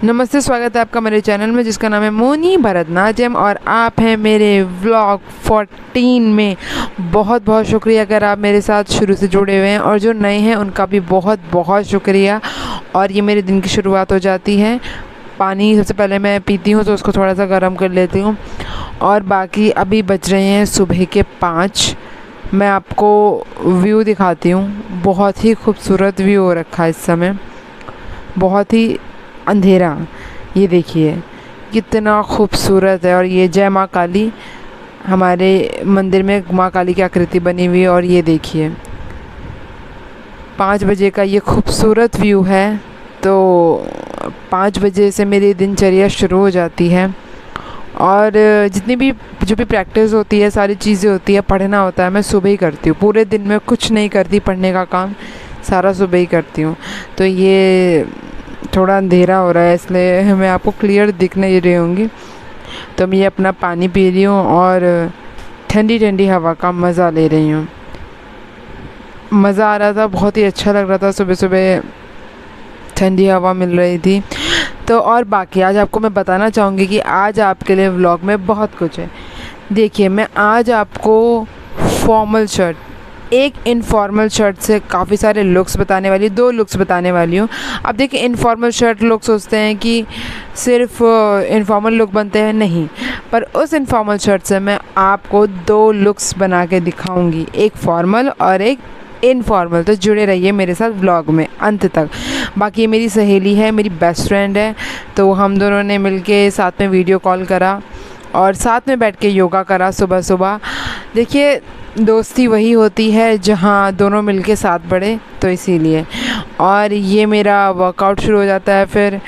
नमस्ते, स्वागत है आपका मेरे चैनल में जिसका नाम है मोनी भरतनाट्यम और आप हैं मेरे व्लॉग 14 में। बहुत बहुत शुक्रिया अगर आप मेरे साथ शुरू से जुड़े हुए हैं और जो नए हैं उनका भी बहुत बहुत शुक्रिया। और ये मेरे दिन की शुरुआत हो जाती है। पानी सबसे पहले मैं पीती हूँ तो उसको थोड़ा सा गर्म कर लेती हूँ और बाकी अभी बज रहे हैं सुबह के 5। मैं आपको व्यू दिखाती हूँ। बहुत ही खूबसूरत व्यू हो रखा है इस समय, बहुत ही अंधेरा। ये देखिए कितना खूबसूरत है। और ये जय माँ काली, हमारे मंदिर में माँ काली की आकृति बनी हुई है। और ये देखिए 5 बजे का ये खूबसूरत व्यू है। तो 5 बजे से मेरी दिनचर्या शुरू हो जाती है और जितनी भी जो भी प्रैक्टिस होती है, सारी चीज़ें होती है, पढ़ना होता है, मैं सुबह ही करती हूँ। पूरे दिन में कुछ नहीं करती, पढ़ने का काम सारा सुबह ही करती हूँ। तो ये थोड़ा अंधेरा हो रहा है इसलिए मैं आपको क्लियर दिख नहीं रही होंगी। तो मैं ये अपना पानी पी रही हूँ और ठंडी ठंडी हवा का मज़ा ले रही हूँ। मज़ा आ रहा था, बहुत ही अच्छा लग रहा था। सुबह सुबह ठंडी हवा मिल रही थी। तो और बाकी आज आपको मैं बताना चाहूँगी कि आज आपके लिए व्लॉग में बहुत कुछ है। देखिए मैं आज आपको फॉर्मल शर्ट, एक इनफॉर्मल शर्ट से काफ़ी सारे लुक्स बताने वाली, 2 लुक्स बताने वाली हूँ। अब देखिए इनफॉर्मल शर्ट लोग सोचते हैं कि सिर्फ इनफॉर्मल लुक बनते हैं, नहीं, पर उस इनफॉर्मल शर्ट से मैं आपको 2 लुक्स बना के दिखाऊंगी, एक फॉर्मल और एक इनफॉर्मल। तो जुड़े रहिए मेरे साथ व्लॉग में अंत तक। बाकी ये मेरी सहेली है, मेरी बेस्ट फ्रेंड है, तो हम दोनों ने मिलके साथ में वीडियो कॉल करा और साथ में बैठ के योगा करा सुबह सुबह। देखिए दोस्ती वही होती है जहाँ दोनों मिलके साथ बढ़े, तो इसीलिए। और ये मेरा वर्कआउट शुरू हो जाता है फिर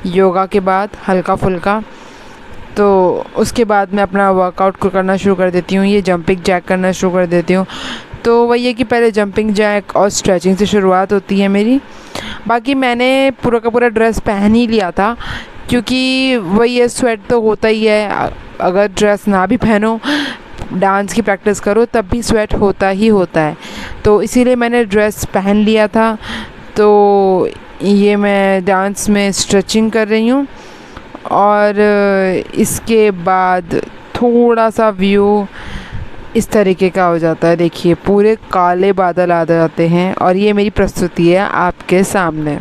योगा के बाद हल्का फुल्का। तो उसके बाद मैं अपना वर्कआउट को करना शुरू कर देती हूँ। ये जंपिंग जैक करना शुरू कर देती हूँ। तो वही है कि पहले जंपिंग जैक और स्ट्रेचिंग से शुरुआत होती है मेरी। बाकी मैंने पूरा का पूरा ड्रेस पहन ही लिया था क्योंकि वही है, स्वेट तो होता ही है। अगर ड्रेस ना भी पहनो, डांस की प्रैक्टिस करो, तब भी स्वेट होता ही होता है। तो इसीलिए मैंने ड्रेस पहन लिया था। तो ये मैं डांस में स्ट्रेचिंग कर रही हूँ और इसके बाद थोड़ा सा व्यू इस तरीके का हो जाता है। देखिए पूरे काले बादल आ जाते हैं और ये मेरी प्रस्तुति है आपके सामने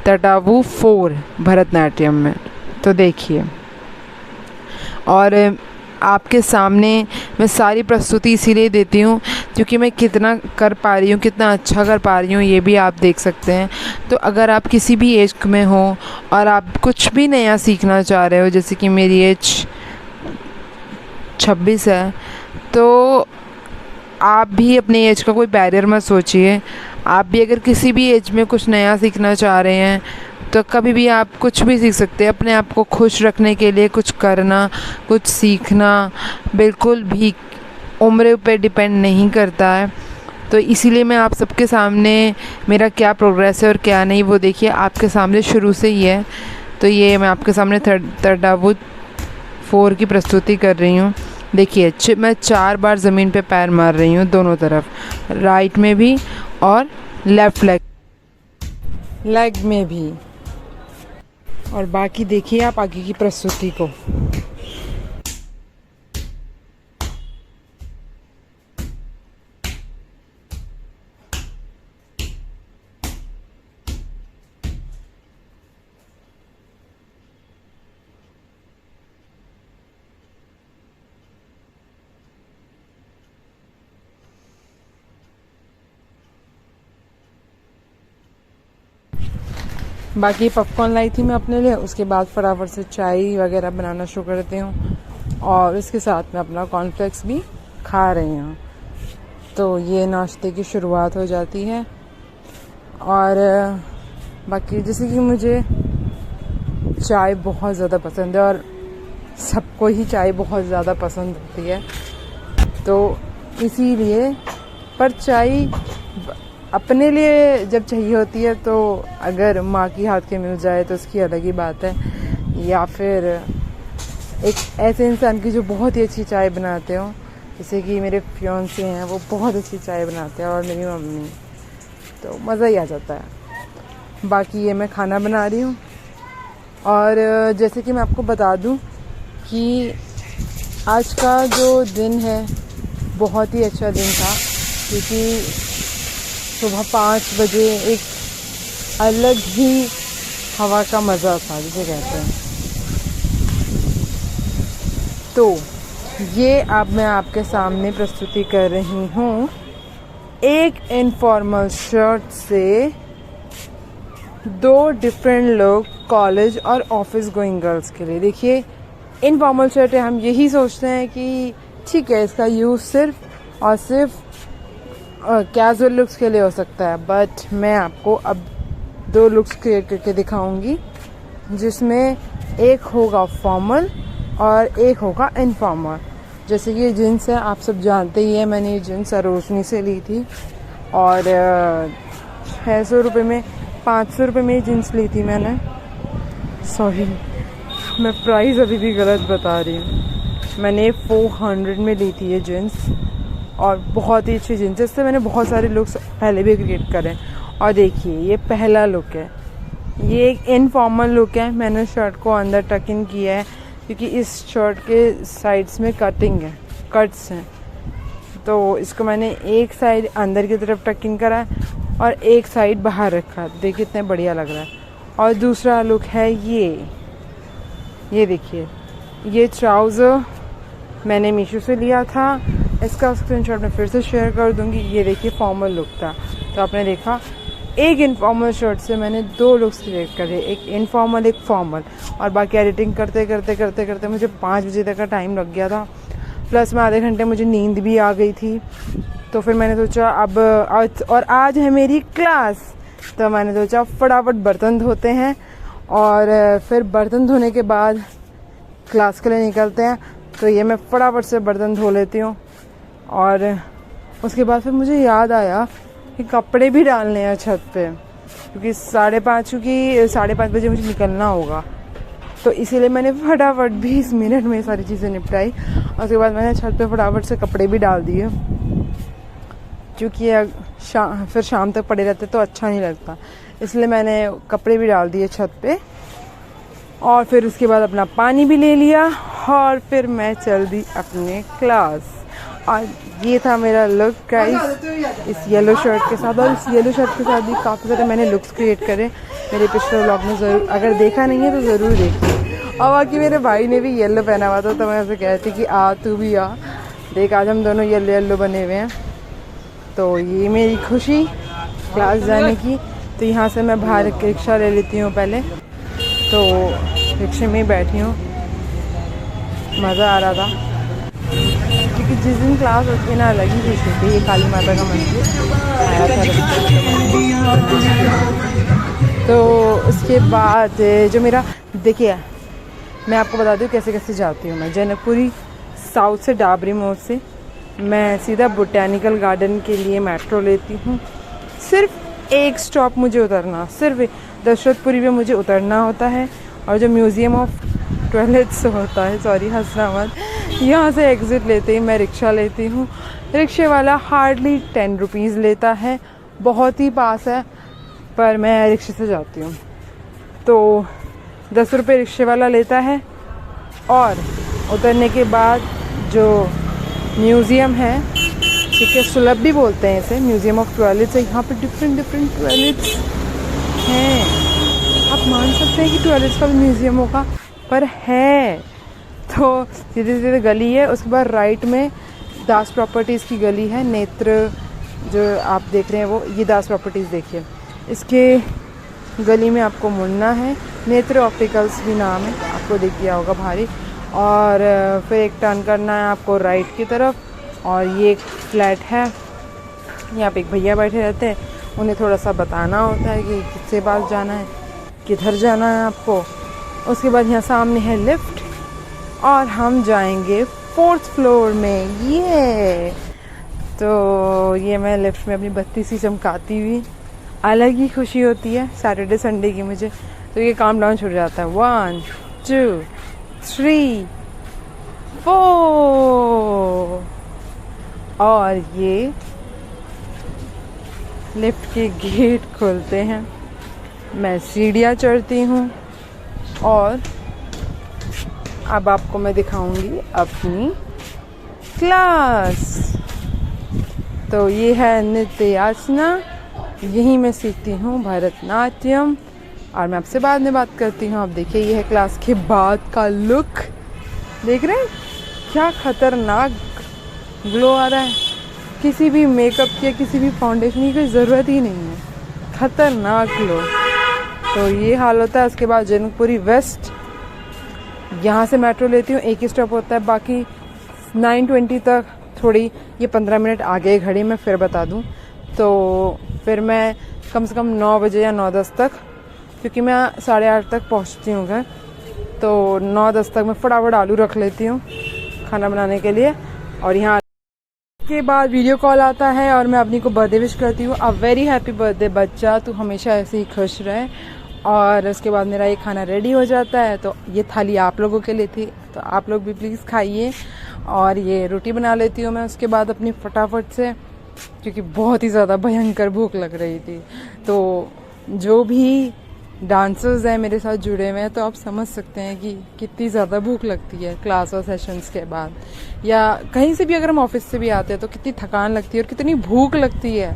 तड़ावू 4 भरतनाट्यम में। तो देखिए, और आपके सामने मैं सारी प्रस्तुति इसीलिए देती हूँ क्योंकि मैं कितना कर पा रही हूँ, कितना अच्छा कर पा रही हूँ, ये भी आप देख सकते हैं। तो अगर आप किसी भी एज में हो और आप कुछ भी नया सीखना चाह रहे हो, जैसे कि मेरी एज 26 है, तो आप भी अपनी एज का कोई बैरियर मत सोचिए। आप भी अगर किसी भी एज में कुछ नया सीखना चाह रहे हैं तो कभी भी आप कुछ भी सीख सकते हैं। अपने आप को खुश रखने के लिए कुछ करना, कुछ सीखना बिल्कुल भी उम्र पे डिपेंड नहीं करता है। तो इसीलिए मैं आप सबके सामने मेरा क्या प्रोग्रेस है और क्या नहीं, वो देखिए आपके सामने शुरू से ही है। तो ये मैं आपके सामने तड़ावू 4 की प्रस्तुति कर रही हूँ। देखिए मैं 4 बार ज़मीन पे पैर मार रही हूँ, दोनों तरफ, राइट में भी और लेफ़्ट लेग में भी। और बाकी देखिए आप आगे की प्रस्तुति को। बाकी पॉपकॉर्न लाई थी मैं अपने लिए, उसके बाद फटाफट से चाय वगैरह बनाना शुरू कर देती हूँ और इसके साथ में अपना कॉर्नफ्लेक्स भी खा रही हूँ। तो ये नाश्ते की शुरुआत हो जाती है। और बाकी जैसे कि मुझे चाय बहुत ज़्यादा पसंद है और सबको ही चाय बहुत ज़्यादा पसंद होती है, तो इसीलिए। पर चाय अपने लिए जब चाहिए होती है तो अगर माँ की हाथ के मिल जाए तो उसकी अलग ही बात है, या फिर एक ऐसे इंसान की जो बहुत ही अच्छी चाय बनाते हो, जैसे कि मेरे फियांसे हैं, वो बहुत अच्छी चाय बनाते हैं और मेरी मम्मी, तो मज़ा ही आ जाता है। बाकी ये मैं खाना बना रही हूँ और जैसे कि मैं आपको बता दूं कि आज का जो दिन है बहुत ही अच्छा दिन था, क्योंकि सुबह 5 बजे एक अलग ही हवा का मज़ा था जिसे कहते हैं। तो ये अब मैं आपके सामने प्रस्तुति कर रही हूँ एक इनफॉर्मल शर्ट से 2 डिफरेंट लुक कॉलेज और ऑफिस गोइंग गर्ल्स के लिए। देखिए, इनफॉर्मल शर्ट है, हम यही सोचते हैं कि ठीक है इसका यूज़ सिर्फ और सिर्फ कैजुअल लुक्स के लिए हो सकता है, बट मैं आपको अब 2 लुक्स क्रिएट करके दिखाऊंगी, जिसमें एक होगा फॉर्मल और एक होगा इनफॉर्मल। जैसे कि ये जीन्स है, आप सब जानते ही है, मैंने ये जीन्स सरोजनी से ली थी और 600 रुपये में, 500 रुपये में जीन्स ली थी मैंने। सॉरी, मैं प्राइस अभी भी गलत बता रही हूँ। मैंने 400 में ली थी ये जीन्स और बहुत ही अच्छी जीन्स है। इससे मैंने बहुत सारे लुक्स पहले भी क्रिएट करे। और देखिए, ये पहला लुक है, ये एक इनफॉर्मल लुक है। मैंने शर्ट को अंदर टक इन किया है क्योंकि इस शर्ट के साइड्स में कटिंग है, कट्स हैं, तो इसको मैंने एक साइड अंदर की तरफ टक इन करा और एक साइड बाहर रखा। देखिए कितना बढ़िया लग रहा है। और दूसरा लुक है ये देखिए, ये ट्राउज़र मैंने मीशो से लिया था, इसका स्क्रीनशॉट मैं फिर से शेयर कर दूंगी। ये देखिए फॉर्मल लुक था। तो आपने देखा, एक इनफॉर्मल शर्ट से मैंने 2 लुक्स क्रिएट करे, एक इनफॉर्मल एक फॉर्मल। और बाकी एडिटिंग करते करते मुझे 5 बजे तक का टाइम लग गया था, प्लस में आधे घंटे मुझे नींद भी आ गई थी। तो फिर मैंने सोचा अब और आज है मेरी क्लास, तो मैंने सोचा फटाफट बर्तन धोते हैं और फिर बर्तन धोने के बाद क्लास के लिए निकलते हैं। तो ये मैं फटाफट से बर्तन धो लेती हूँ और उसके बाद फिर मुझे याद आया कि कपड़े भी डालने हैं छत पे, क्योंकि 5:30 बजे मुझे निकलना होगा। तो इसीलिए मैंने फटाफट 20 मिनट में सारी चीज़ें निपटाई और उसके बाद मैंने छत पे फटाफट से कपड़े भी डाल दिए, क्योंकि फिर शाम तक पड़े रहते तो अच्छा नहीं लगता। इसलिए मैंने कपड़े भी डाल दिए छत पे और फिर उसके बाद अपना पानी भी ले लिया और फिर मैं चल दी अपने क्लास। और ये था मेरा लुक गाइस इस येलो शर्ट के साथ। और इस येलो शर्ट के साथ भी काफ़ी सारे मैंने लुक्स क्रिएट करे, मेरे पिछले व्लॉग में ज़रूर, अगर देखा नहीं है तो ज़रूर देखिए। और बाकी मेरे भाई ने भी येलो पहना हुआ था, तो मैं उसे कहती कि आ तू भी आ देख, आज हम दोनों येलो येलो बने हुए हैं। तो ये मेरी खुशी क्लास जाने की। तो यहाँ से मैं बाहर रिक्शा ले लेती हूँ पहले, तो रिक्शे में ही बैठी हूँ, मज़ा आ रहा था क्योंकि जिस दिन क्लास होती है ना अलग ही खुशी होती है। ये काली माता का मंदिर आया था। तो उसके बाद जो मेरा, देखिए मैं आपको बता दूँ कैसे कैसे जाती हूँ मैं। जनकपुरी साउथ से डाबरी मोड़ से मैं सीधा बोटैनिकल गार्डन के लिए मेट्रो लेती हूँ। सिर्फ एक स्टॉप मुझे उतरना, सिर्फ दशरथपुरी में मुझे उतरना होता है और जो म्यूज़ियम ऑफ टॉयलेट्स होता है, सॉरी हंसना मत, यहाँ से एग्ज़िट लेते ही मैं रिक्शा लेती हूँ। रिक्शे वाला हार्डली 10 रुपीज़ लेता है, बहुत ही पास है, पर मैं रिक्शे से जाती हूँ तो 10 रुपये रिक्शे वाला लेता है। और उतरने के बाद जो म्यूज़ियम है, ठीक है, सुलभ भी बोलते हैं इसे, म्यूज़ियम ऑफ टॉयलेट्स है। यहाँ पे डिफरेंट टॉयलेट्स हैं। आप मान सकते हैं कि टॉयलेट्स का भी म्यूज़ियम होगा, पर है। तो सीधे सीधे गली है, उसके बाद राइट में दास प्रॉपर्टीज़ की गली है। नेत्र जो आप देख रहे हैं वो, ये दास प्रॉपर्टीज़ देखिए, इसके गली में आपको मुड़ना है। नेत्र ऑप्टिकल्स भी नाम है, आपको दिख गया होगा भारी। और फिर एक टर्न करना है आपको राइट की तरफ और ये एक फ्लैट है। यहाँ पे एक भैया बैठे रहते हैं, उन्हें थोड़ा सा बताना होता है कि किससे पास जाना है, किधर जाना है आपको। उसके बाद यहाँ सामने है लिफ्ट और हम जाएंगे 4th फ्लोर में। ये तो ये मैं लिफ्ट में अपनी बत्ती सी चमकाती हुई, अलग ही खुशी होती है सैटरडे संडे की मुझे। तो ये काम डाउन छूट जाता है, 1 2 3 4 और ये लिफ्ट के गेट खुलते हैं। मैं सीढ़ियाँ चढ़ती हूँ और अब आपको मैं दिखाऊंगी अपनी क्लास। तो ये है नृत्य आसना, यहीं मैं सीखती हूँ भरतनाट्यम, और मैं आपसे बाद में बात करती हूँ। आप देखिए ये है क्लास के बाद का लुक, देख रहे हैं क्या खतरनाक ग्लो आ रहा है। किसी भी मेकअप की, किसी भी फाउंडेशन की कोई ज़रूरत ही नहीं है, खतरनाक ग्लो। तो ये हाल होता है। उसके बाद जनकपुरी वेस्ट, यहाँ से मेट्रो लेती हूँ, एक ही स्टॉप होता है, बाकी 9:20 तक, थोड़ी ये 15 मिनट आगे घड़ी में फिर बता दूँ, तो फिर मैं कम से कम 9 बजे या 9:10 तक, क्योंकि मैं 8:30 तक पहुँचती हूँ घर, तो 9:10 तक मैं फटाफट आलू रख लेती हूँ खाना बनाने के लिए। और यहाँ के बाद वीडियो कॉल आता है और मैं अपनी को बर्थडे विश करती हूँ, अ वेरी हैप्पी बर्थडे बच्चा, तू हमेशा ऐसे ही खुश रहे। और उसके बाद मेरा ये खाना रेडी हो जाता है। तो ये थाली आप लोगों के लिए थी, तो आप लोग भी प्लीज़ खाइए। और ये रोटी बना लेती हूँ मैं उसके बाद अपनी फटाफट से, क्योंकि बहुत ही ज़्यादा भयंकर भूख लग रही थी। तो जो भी डांसर्स हैं मेरे साथ जुड़े हुए हैं, तो आप समझ सकते हैं कि कितनी ज़्यादा भूख लगती है क्लास और सेशंस के बाद, या कहीं से भी अगर हम ऑफिस से भी आते हैं तो कितनी थकान लगती है और कितनी भूख लगती है।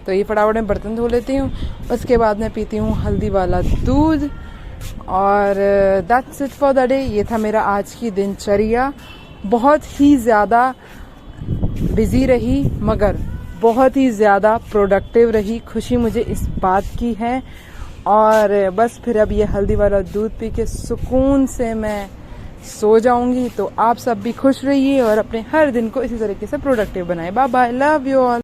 तो ये फटाफट में बर्तन धो लेती हूँ, उसके बाद मैं पीती हूँ हल्दी वाला दूध। और that's it for the day. ये था मेरा आज की दिनचर्या। बहुत ही ज़्यादा बिजी रही, मगर बहुत ही ज़्यादा प्रोडक्टिव रही। खुशी मुझे इस बात की है। और बस फिर अब ये हल्दी वाला दूध पी के सुकून से मैं सो जाऊंगी। तो आप सब भी खुश रहिए और अपने हर दिन को इसी तरीके से प्रोडक्टिव बनाएं। Bye bye, love you all.